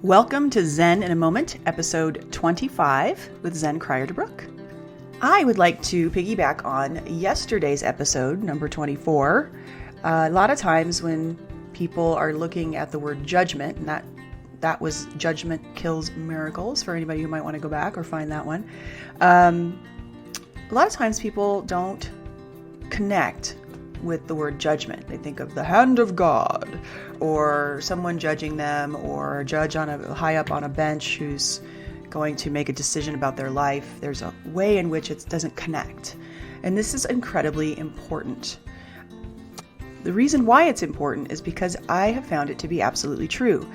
Welcome to Zen in a Moment, episode 25 with Zen Crier to Brooke. I would like to piggyback on yesterday's episode, number 24. A lot of times when people are looking at the word judgment, and that was Judgment Kills Miracles, for anybody who might want to go back or find that one. A lot of times people don't connect with the word judgment. They think of the hand of God, or someone judging them, or a judge high up on a bench who's going to make a decision about their life. There's a way in which it doesn't connect. And this is incredibly important. The reason why it's important is because I have found it to be absolutely true.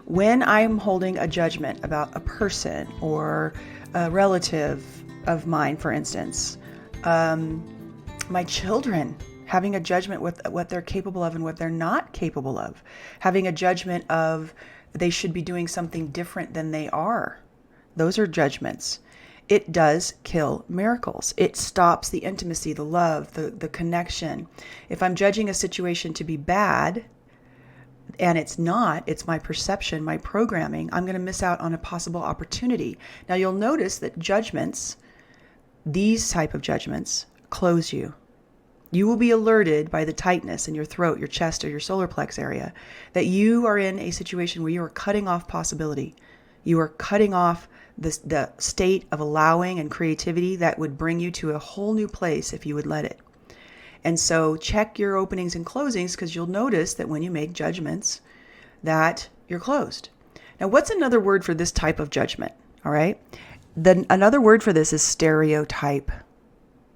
When I'm holding a judgment about a person or a relative of mine, for instance, my children, having a judgment with what they're capable of and what they're not capable of, having a judgment of they should be doing something different than they are. Those are judgments. It does kill miracles. It stops the intimacy, the love, the connection. If I'm judging a situation to be bad, and it's not, it's my perception, my programming, I'm going to miss out on a possible opportunity. Now you'll notice that judgments, these type of judgments, close you. You will be alerted by the tightness in your throat, your chest, or your solar plex area that you are in a situation where you are cutting off possibility. You are cutting off the state of allowing and creativity that would bring you to a whole new place if you would let it. And so check your openings and closings, because you'll notice that when you make judgments that you're closed. Now, what's another word for this type of judgment? All right. Then another word for this is stereotype.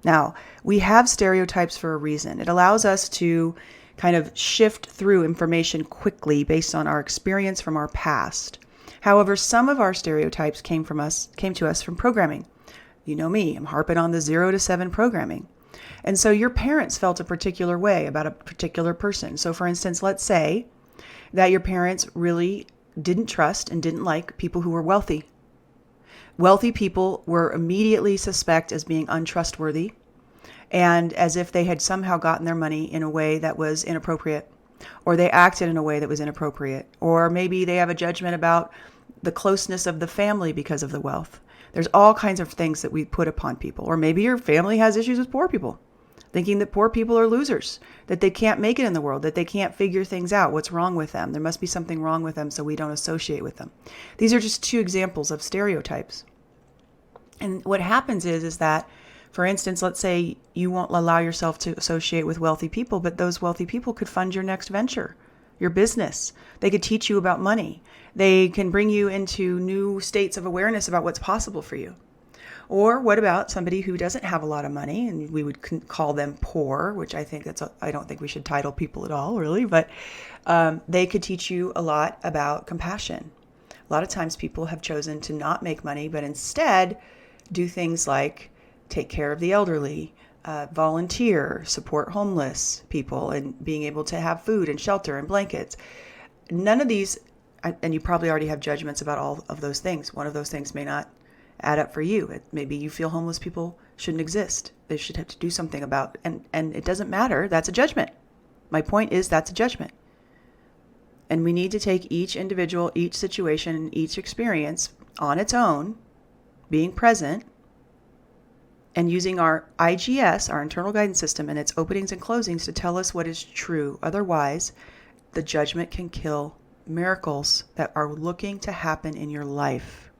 Now, we have stereotypes for a reason. It allows us to kind of shift through information quickly based on our experience from our past. However, some of our stereotypes came to us from programming. You know me, I'm harping on the 0 to 7 programming. And so your parents felt a particular way about a particular person. So for instance, let's say that your parents really didn't trust and didn't like people who were wealthy. Wealthy people were immediately suspect as being untrustworthy and as if they had somehow gotten their money in a way that was inappropriate, or they acted in a way that was inappropriate, or maybe they have a judgment about the closeness of the family because of the wealth. There's all kinds of things that we put upon people. Or maybe your family has issues with poor people, thinking that poor people are losers, that they can't make it in the world, that they can't figure things out. What's wrong with them? There must be something wrong with them, so we don't associate with them. These are just two examples of stereotypes. And what happens is that, for instance, let's say you won't allow yourself to associate with wealthy people, but those wealthy people could fund your next venture, your business. They could teach you about money. They can bring you into new states of awareness about what's possible for you. Or what about somebody who doesn't have a lot of money, and we would call them poor, which I don't think we should title people at all, really, but they could teach you a lot about compassion. A lot of times people have chosen to not make money, but instead do things like take care of the elderly, volunteer, support homeless people, and being able to have food and shelter and blankets. None of these, and you probably already have judgments about all of those things. One of those things may not add up for you. Maybe you feel homeless people shouldn't exist. They should have to do something about it. And it doesn't matter. That's a judgment. My point is that's a judgment. And we need to take each individual, each situation, and each experience on its own, being present, and using our IGS, our internal guidance system, and its openings and closings to tell us what is true. Otherwise, the judgment can kill miracles that are looking to happen in your life.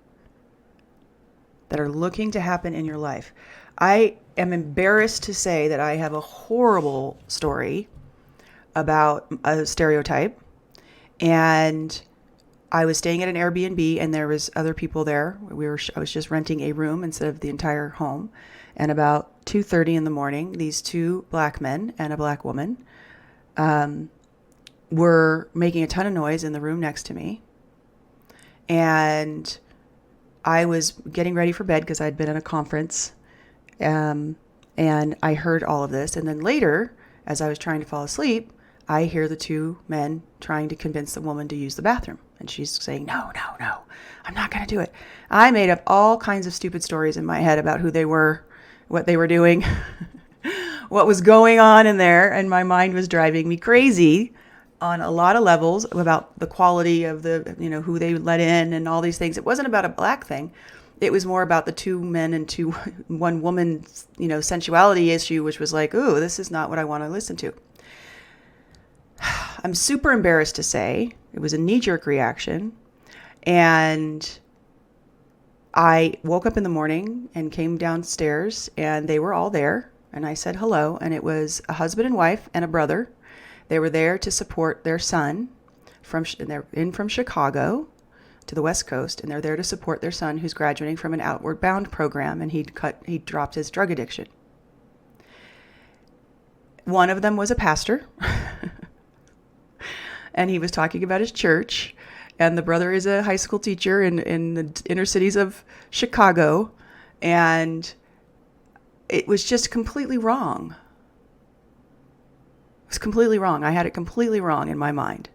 I am embarrassed to say that I have a horrible story about a stereotype, and I was staying at an Airbnb, and there was other people there. I was just renting a room instead of the entire home. And about 2:30 in the morning, these two black men and a black woman were making a ton of noise in the room next to me. And I was getting ready for bed because I'd been at a conference. And I heard all of this. And then later, as I was trying to fall asleep, I hear the two men trying to convince the woman to use the bathroom. And she's saying, no, I'm not going to do it. I made up all kinds of stupid stories in my head about who they were, what they were doing, what was going on in there. And my mind was driving me crazy on a lot of levels about the quality of the, who they let in and all these things. It wasn't about a black thing. It was more about the two men and one woman, sensuality issue, which was like, ooh, this is not what I want to listen to. I'm super embarrassed to say it was a knee-jerk reaction. And I woke up in the morning and came downstairs and they were all there. And I said hello. And it was a husband and wife and a brother. They were there to support their son they're in from Chicago to the West Coast, and they're there to support their son who's graduating from an Outward Bound program, and he dropped his drug addiction. One of them was a pastor, and he was talking about his church, and the brother is a high school teacher in the inner cities of Chicago, and it was just completely wrong. It was completely wrong. I had it completely wrong in my mind.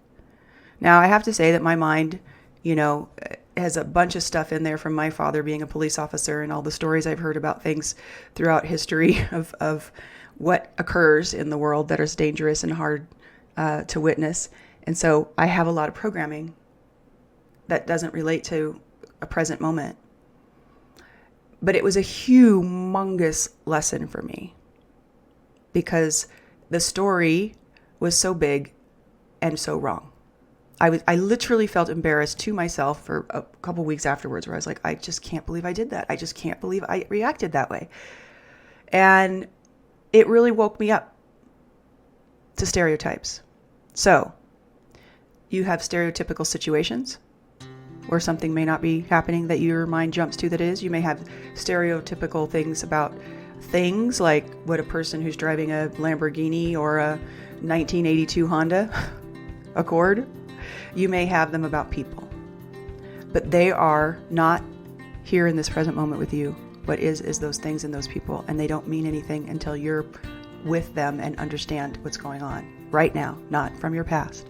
Now, I have to say that my mind has a bunch of stuff in there from my father being a police officer and all the stories I've heard about things throughout history of what occurs in the world that is dangerous and hard to witness. And so I have a lot of programming that doesn't relate to a present moment. But it was a humongous lesson for me because the story was so big and so wrong. I literally felt embarrassed to myself for a couple weeks afterwards where I was like, I just can't believe I did that. I just can't believe I reacted that way. And it really woke me up to stereotypes. So you have stereotypical situations where something may not be happening that your mind jumps to that is. You may have stereotypical things about things like what a person who's driving a Lamborghini or a 1982 Honda Accord. You may have them about people, but they are not here in this present moment with you. What is those things and those people, and they don't mean anything until you're with them and understand what's going on right now, not from your past.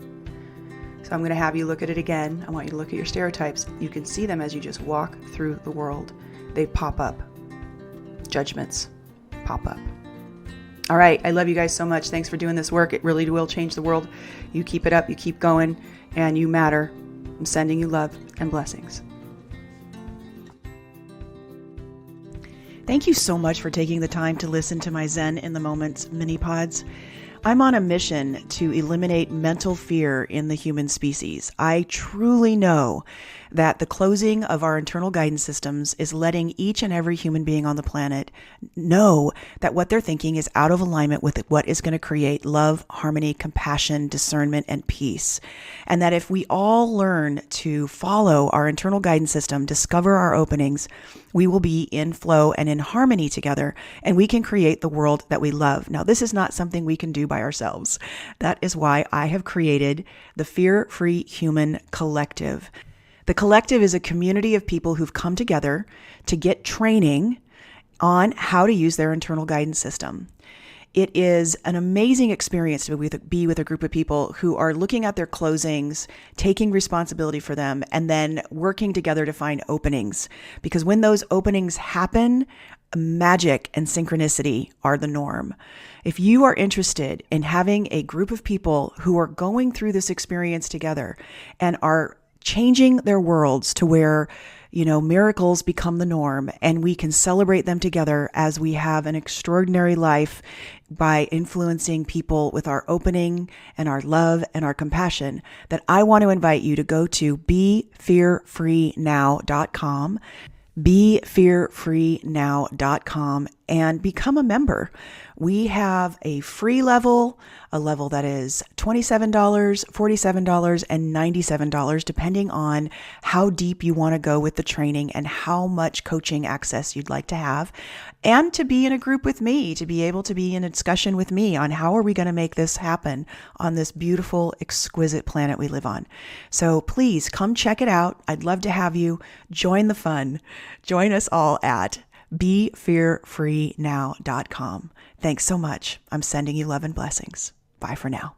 So I'm going to have you look at it again. I want you to look at your stereotypes. You can see them as you just walk through the world. They pop up. Judgments pop up. All right. I love you guys so much. Thanks for doing this work. It really will change the world. You keep it up. You keep going. And you matter. I'm sending you love and blessings. Thank you so much for taking the time to listen to my Zen in the Moments mini pods. I'm on a mission to eliminate mental fear in the human species. I truly know that the closing of our internal guidance systems is letting each and every human being on the planet know that what they're thinking is out of alignment with what is going to create love, harmony, compassion, discernment, and peace. And that if we all learn to follow our internal guidance system, discover our openings, we will be in flow and in harmony together, and we can create the world that we love. Now, this is not something we can do by ourselves. That is why I have created the Fear-Free Human Collective. The collective is a community of people who've come together to get training on how to use their internal guidance system. It is an amazing experience to be with a group of people who are looking at their closings, taking responsibility for them, and then working together to find openings. Because when those openings happen, magic and synchronicity are the norm. If you are interested in having a group of people who are going through this experience together and are changing their worlds to where, miracles become the norm and we can celebrate them together as we have an extraordinary life by influencing people with our opening and our love and our compassion, that I want to invite you to go to BeFearFreeNow.com, BeFearFreeNow.com, and become a member. We have a free level, a level that is $27, $47, and $97, depending on how deep you want to go with the training and how much coaching access you'd like to have, and to be in a group with me, to be able to be in a discussion with me on how are we going to make this happen on this beautiful, exquisite planet we live on. So please come check it out. I'd love to have you join the fun. Join us all at BeFearFreeNow.com. Thanks so much. I'm sending you love and blessings. Bye for now.